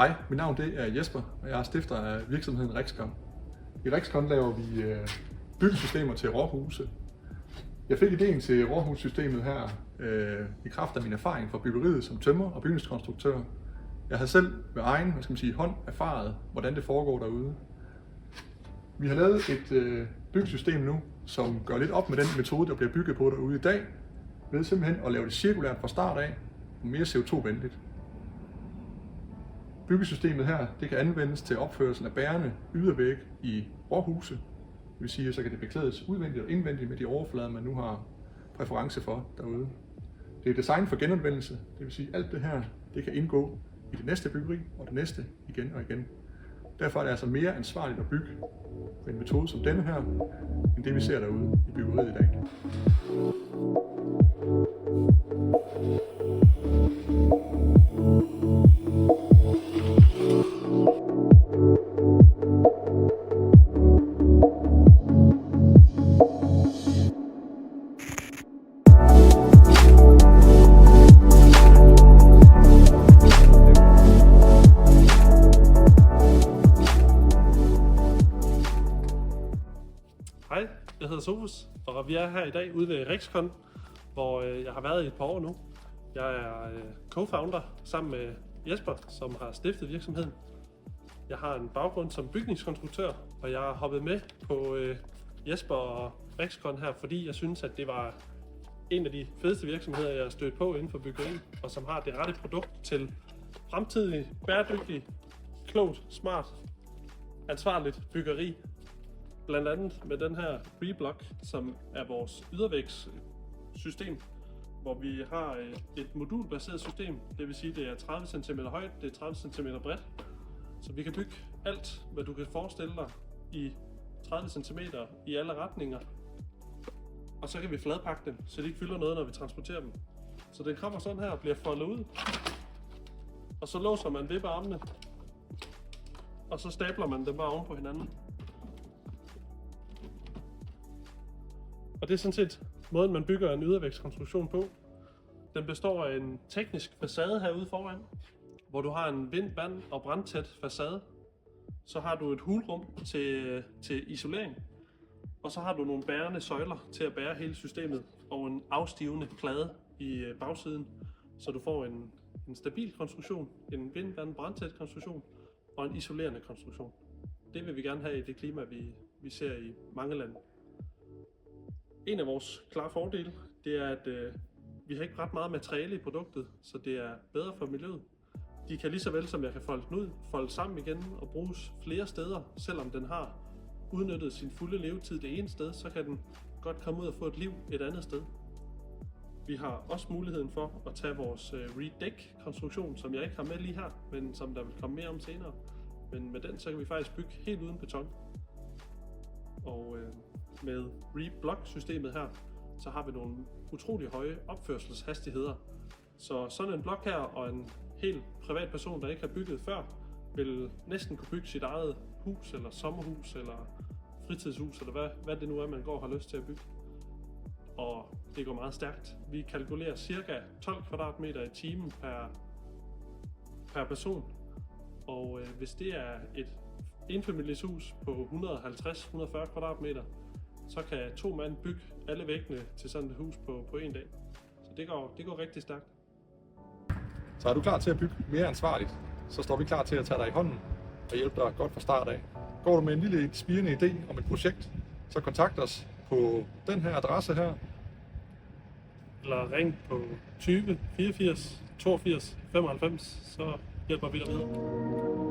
Hej, mit navn det er Jesper, og jeg er stifter af virksomheden Rexcon. I Rexcon laver vi byggesystemer til råhuse. Jeg fik ideen til råhussystemet her i kraft af min erfaring fra byggeriet som tømrer og bygningskonstruktør. Jeg havde selv med egen hånd erfaret, hvordan det foregår derude. Vi har lavet et byggesystem nu, som gør lidt op med den metode, der bliver bygget på derude i dag, ved simpelthen at lave det cirkulært fra start af og mere CO2-venligt. Byggesystemet her det kan anvendes til opførelsen af bærende ydervæg i råhuse. Det vil sige, at så kan det beklædes udvendigt og indvendigt med de overflader, man nu har præference for derude. Det er design for genanvendelse, det vil sige, at alt det her det kan indgå i det næste byggeri og det næste igen og igen. Derfor er det altså mere ansvarligt at bygge på en metode som denne her, end det vi ser derude i byggeriet i dag. Hej, jeg hedder Sofus, og vi er her i dag ude ved Rexcon, hvor jeg har været i et par år nu. Jeg er co-founder sammen med Jesper, som har stiftet virksomheden. Jeg har en baggrund som bygningskonstruktør, og jeg har hoppet med på Jesper og Rexcon her, fordi jeg synes, at det var en af de fedeste virksomheder, jeg har stødt på inden for byggeri, og som har det rette produkt til fremtidig, bæredygtig, klogt, smart, ansvarligt byggeri. Blandt andet med den her ReBlock, som er vores ydervægssystem, hvor vi har et modulbaseret system. Det vil sige, at det er 30 cm højt, det er 30 cm bredt. Så vi kan bygge alt, hvad du kan forestille dig i 30 cm i alle retninger. Og så kan vi fladpakke dem, så de ikke fylder noget, når vi transporterer dem. Så den kommer sådan her og bliver foldet ud. Og så låser man vippearmene. Og så stabler man dem bare oven på hinanden. Og det er sådan set måden, man bygger en ydervægskonstruktion på. Den består af en teknisk facade herude foran, hvor du har en vind-, vand- og brandtæt facade. Så har du et hulrum til isolering, og så har du nogle bærende søjler til at bære hele systemet, og en afstivende plade i bagsiden, så du får en stabil konstruktion, en vind-, vand- og brandtæt konstruktion og en isolerende konstruktion. Det vil vi gerne have i det klima, vi ser i mange lande. En af vores klare fordele, det er, at vi har ikke ret meget materiale i produktet, så det er bedre for miljøet. De kan lige så vel som jeg kan folde den ud, folde sammen igen og bruges flere steder, selvom den har udnyttet sin fulde levetid det ene sted, så kan den godt komme ud og få et liv et andet sted. Vi har også muligheden for at tage vores ReDeck-konstruktion, som jeg ikke har med lige her, men som der vil komme mere om senere. Men med den så kan vi faktisk bygge helt uden beton. Og med ReBlock-systemet her, så har vi nogle utrolig høje opførselshastigheder. Så sådan en blok her og en helt privat person, der ikke har bygget før, vil næsten kunne bygge sit eget hus, eller sommerhus, eller fritidshus, eller hvad det nu er, man går og har lyst til at bygge. Og det går meget stærkt. Vi kalkulerer ca. 12 kvadratmeter i timen per person. Og hvis det er et enfamilieshus på 150-140 kvadratmeter, så kan 2 mand bygge alle væggene til sådan et hus på en dag. Så det går rigtig stærkt. Så er du klar til at bygge mere ansvarligt, så står vi klar til at tage dig i hånden og hjælpe dig godt fra start af. Går du med en lille spirende idé om et projekt, så kontakt os på den her adresse her. Eller ring på 20 84 82 95, så hjælper vi dig videre.